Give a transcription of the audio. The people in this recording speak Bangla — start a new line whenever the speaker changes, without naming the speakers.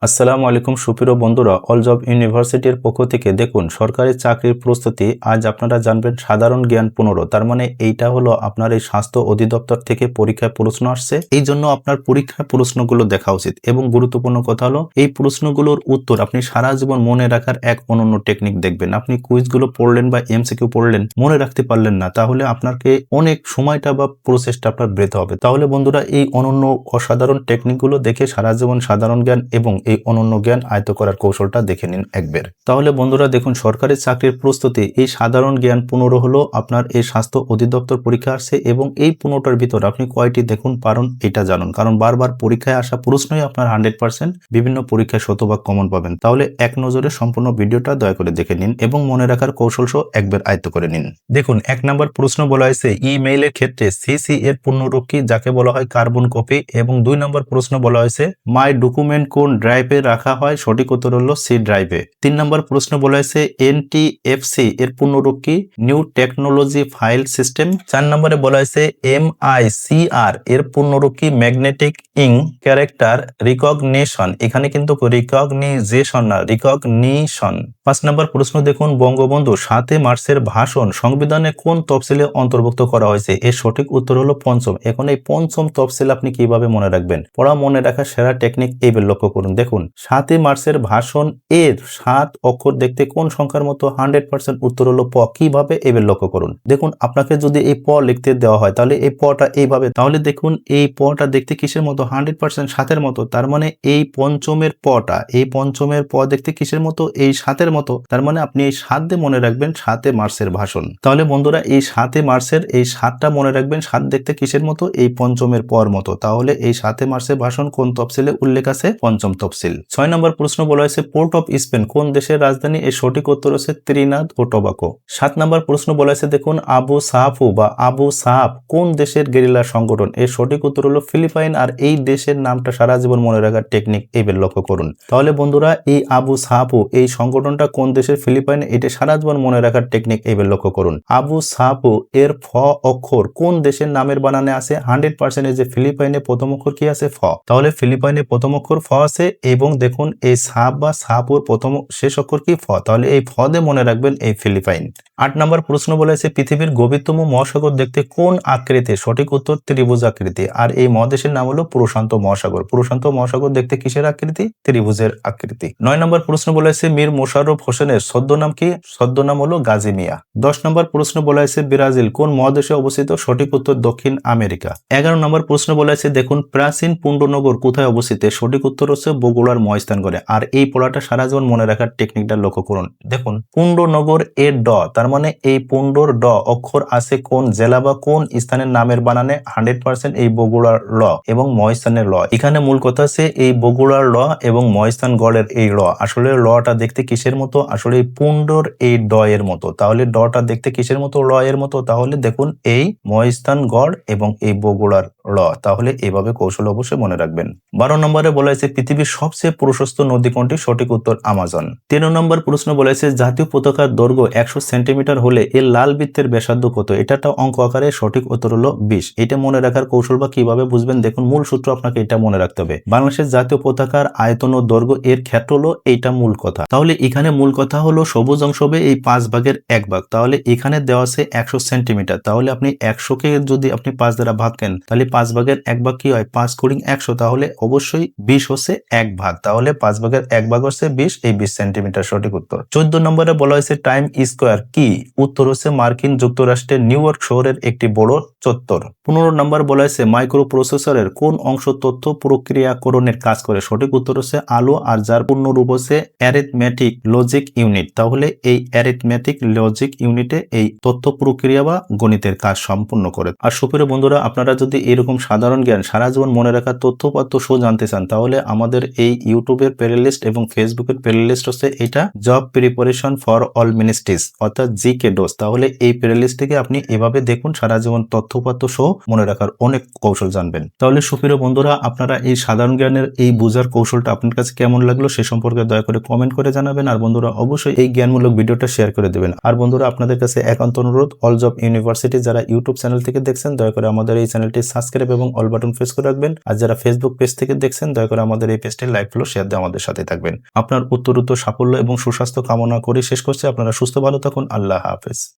আসসালামু আলাইকুম সুপ্রিয় বন্ধুরা, অল জব ইউনিভার্সিটির পক্ষ থেকে দেখুন সরকারি চাকরির প্রস্তুতি। আজ আপনারা জানবেন সাধারণ জ্ঞান 15। তার মানে এইটা হলো আপনার এই স্বাস্থ্য অধিদপ্তর থেকে পরীক্ষায় প্রশ্ন আসছে, এই জন্য আপনার পরীক্ষায় প্রশ্নগুলো দেখা উচিত। এবং গুরুত্বপূর্ণ কথা হলো এই প্রশ্নগুলোর উত্তর আপনি সারা জীবন মনে রাখার এক অনন্য টেকনিক দেখবেন। আপনি কুইজগুলো পড়লেন বা এমসিকিউ পড়লেন, মনে রাখতে পারলেন না, তাহলে আপনাকে অনেক সময়টা বা প্রসেসটা আপনার বৃথা হবে। তাহলে বন্ধুরা এই অনন্য অসাধারণ টেকনিকগুলো দেখে সারা জীবন সাধারণ জ্ঞান এবং এই অনন্য জ্ঞান আয়ত্ত করার কৌশলটা দেখে নিন একবার। তাহলে বন্ধুরা দেখুন সরকারি চাকরির প্রস্তুতি এই সাধারণ জ্ঞান 15 হলো আপনার এই স্বাস্থ্য অধিদপ্তর পরীক্ষা আসছে, এবং এই 15টার ভিতর আপনি কয়টি দেখুন পারেন এটা জানুন, কারণ বারবার পরীক্ষায় আসা প্রশ্নই আপনার 100% বিভিন্ন পরীক্ষায় শতভাগ কমন পাবেন। তাহলে এক নজরে সম্পূর্ণ ভিডিওটা দয়া করে দেখে নিন এবং মনে রাখার কৌশল সহ একবার আয়ত্ত করে নিন। দেখুন 1 নম্বর প্রশ্ন বলা হয়েছে ইমেইলের ক্ষেত্রে সিসি এর পূর্ণরূপ কি, যাকে বলা হয় কার্বন কপি। এবং 2 নম্বর প্রশ্ন বলা হয়েছে মাই ডকুমেন্ট কোন ড্রাইভে রাখা হয়, সঠিক উত্তর হলো সি ড্রাইভে। 3 নম্বর প্রশ্ন বলা হয়েছে এনটিএফসি এর পূর্ণরূপ কি, নিউ টেকনোলজি ফাইল সিস্টেম। 4 নম্বরে বলা হয়েছে এমআইসিআর এর পূর্ণরূপ কি, ম্যাগনেটিক ইঙ্ক ক্যারেক্টার রিকগনিশন। এখানে কিন্তু রিকগনিজেশন না, রিকগনিশন। 5 নম্বর প্রশ্ন দেখুন বঙ্গবন্ধু 7 মার্চের ভাষণ সংবিধানে কোন তফসিলে অন্তর্ভুক্ত করা হয়েছে, এর সঠিক উত্তর হলো পঞ্চম। এখন এই পঞ্চম তফসিল আপনি কিভাবে মনে রাখবেন, পড়া মনে রাখার সেরা টেকনিক এইবার লক্ষ্য করুন। দেখুন 7 মার্চের ভাষণ এর 7 অক্ষর দেখতে কোন সংখ্যার মতো, 100% উত্তর হলো প। কিভাবে এবার লক্ষ্য করুন। দেখুন আপনাকে যদি এই প লিখতে দেওয়া হয় তাহলে এই পটা এইভাবে, তাহলে দেখুন এই পটা দেখতে কিসের মতো, 100% সাতের মতো। তার মানে এই পঞ্চমের পটা, এই পঞ্চমের প দেখতে কিসের মতো, এই সাতের মতো। তার মানে আপনি এই 7 দিয়ে মনে রাখবেন 7 মার্চের ভাষণ। তাহলে বন্ধুরা এই 7 মার্চের এই 7টা মনে রাখবেন, 7 দেখতে কিসের মতো, এই পঞ্চমের পর মতো। তাহলে এই 7 মার্চের ভাষণ কোন তফসিলে উল্লেখ আছে, পঞ্চম তফসিল। 6 নম্বর প্রশ্ন বলা হয়েছে পোর্ট অফ স্পেন কোন দেশের রাজধানী, এর সঠিক উত্তর হচ্ছে ত্রিনাদ ও টোবাকো। 7 নম্বর প্রশ্ন বলা হয়েছে দেখুন আবু সাহাফু বা আবু সাহাব কোন দেশের গেরিলা সংগঠন, এর সঠিক উত্তর হলো ফিলিপাইন। আর এই দেশের নামটা সারা জীবন মনে রাখার টেকনিক এইবার লক্ষ্য করুন। তাহলে বন্ধুরা এই আবু সাহাফু এই সংগঠনটা কোন দেশের, ফিলিপাইন। এটা সারা জীবন মনে রাখার টেকনিক এইবার লক্ষ্য করুন। আবু সাহাফু এর ফ অক্ষর কোন দেশের নামের বানানে আছে, 100% যে ফিলিপাইনে প্রথম অক্ষর কি আছে, ফ। তাহলে ফিলিপাইনে প্রথম অক্ষর ফ আছে, এবং দেখুন এই সাহাব বা সাহাপুর প্রথম শেষ অক্ষর কি, ফ। তাহলে এই ফ দিয়ে মনে রাখবেন এই ফিলিপাইন। 8 নম্বর প্রশ্ন বলেছে পৃথিবীর গভীরতম মহাসাগর দেখতে কোন আকৃতি, সঠিক উত্তর ত্রিভুজ আকৃতি। আর এই মহাদেশের নাম হলো প্রশান্ত মহাসাগর। প্রশান্ত মহাসাগর দেখতে কিসের আকৃতি, ত্রিভুজের আকৃতি। 9 নম্বর প্রশ্ন বলেছে মীর মোশাররফ হোসেনের ছদ্মনাম কি, ছদ্মনাম হলো গাজী মিয়া। 10 নম্বর প্রশ্ন বলেছে ব্রাজিল কোন মহাদেশে অবস্থিত, সঠিক উত্তর দক্ষিণ আমেরিকা। 11 নম্বর প্রশ্ন বলেছে দেখুন প্রাচীন পুণ্ডনগর কোথায় অবস্থিত, সঠিক উত্তর হচ্ছে বগুড়ার মহাস্থানগড়ে। আর এই পড়াটা সারা জীবন মনে রাখার টেকনিকটা লক্ষ্য করুন। দেখুন পুণ্ডনগর এর ড, তার মানে এই পুণ্ডর ড অক্ষর আছে কোন জেলা বা কোন স্থানের নামের বানানে, 100% এই বগুড়ার ল এবং মহাস্থানের ল। এখানে মূল কথা আছে এই বগুড়ার ল এবং মহাস্থানগড়ের এই ল, আসলে লটা দেখতে কিসের মতো, আসলে এই পুণ্ডর এই ড এর মতো। তাহলে ডটা দেখতে কিসের মতো, ল এর মতো। তাহলে দেখুন এই মহাস্থানগড় এবং এই বগুড়ার ল। তাহলে এইভাবে কৌশল অবশ্যই মনে রাখবেন। 12 নম্বরে বলা হয়েছে পৃথিবীর সবচেয়ে প্রশস্ত নদী কোনটি, সঠিক উত্তর আমাজন। 13 নম্বর প্রশ্ন বলা হয়েছে জাতীয় পতাকার দৈর্ঘ্য 100 সেন্টিমিটার হলে এর লাল বৃত্তের ব্যাসার্ধ কত, এটা একটা অঙ্ক আকারে, সঠিক উত্তর হলো 20। এটা মনে রাখার কৌশল বা কিভাবে বুঝবেন, দেখুন মূল সূত্র আপনাকে এটা মনে রাখতে হবে। বাংলাদেশের জাতীয় পতাকার আয়তন ও দৈর্ঘ্য এর ক্ষেত্র হলো এইটা মূল কথা। তাহলে এখানে মূল কথা হলো সবুজ অংশ হবে এই 5 ভাগের 1 ভাগ। তাহলে এখানে দেওয়া আছে 100 সেন্টিমিটার। তাহলে আপনি 100 কে যদি আপনি 5 দ্বারা ভাগ করেন তাহলে 5 ভাগের 1 ভাগ কি হয়, 5 গুণিং 100। তাহলে অবশ্যই 20 হচ্ছে 1 ভাগ। তাহলে 5 ভাগের 1 ভাগ হচ্ছে 20, এই 20 সেন্টিমিটার সঠিক উত্তর। 14 নম্বরে বলা হয়েছে টাইম স্কয়ার কি, উত্তর হচ্ছে মার্কিন যুক্তরাষ্ট্রের নিউ ইয়র্ক শহরের একটি বড় চত্বর। 15 নম্বর বলা হয়েছে মাইক্রো প্রসেসরের কোন অংশ তথ্য প্রক্রিয়াকরণের কাজ করে, সঠিক উত্তর হচ্ছে আলো, আর যার পূর্ণরূপ হচ্ছে অ্যারিথমেটিক লজিক ইউনিট। তাহলে এই অ্যারিথমেটিক লজিক ইউনিটে এই তথ্য প্রক্রিয়া বা গণিতের কাজ সম্পূর্ণ করে। আর সুপ্রিয় বন্ধুরা আপনারা যদি এরকম সাধারণ জ্ঞান সারা জীবন মনে রাখার তথ্যপাত্য শো জানতে চান, তাহলে আমাদের এই ইউটিউবের প্লেলিস্ট এবং ফেসবুকের প্লেলিস্ট হচ্ছে এটা job preparation for all ministries অর্থাৎ জিকে ডোজ। তাহলে এই প্লেলিস্ট থেকে আপনি এভাবে দেখুন সারা জীবন তথ্য তথ্যপাত্র সহ মনে রাখার অনেক কৌশল জানবেন। তাহলে সুপ্রিয় বন্ধুরা, আপনারা এই সাধারণ জ্ঞানের এই বোঝার কৌশলটা আপনার কাছে কেমন লাগলো সে সম্পর্কে দয়া করে কমেন্ট করে জানাবেন। আর বন্ধুরা অবশ্যই এই জ্ঞানমূলক ভিডিওটা শেয়ার করে দেবেন। আর বন্ধুরা আপনাদের কাছে একান্ত অনুরোধ, অল জব ইউনিভার্সিটি যারা ইউটিউব চ্যানেল থেকে দেখছেন দয়া করে আমাদের এই চ্যানেলটি সাবস্ক্রাইব এবং অল বাটন প্রেস করে রাখবেন। আর যারা ফেসবুক পেজ থেকে দেখছেন দয়া করে আমাদের এই পেজটি লাইক ফলো শেয়ার দিয়ে আমাদের সাথে থাকবেন। আপনার উত্তরোত্তর সাফল্য এবং সুস্বাস্থ্য কামনা করে শেষ করছি। আপনারা সুস্থ ভালো থাকুন। আল্লাহ হাফেজ।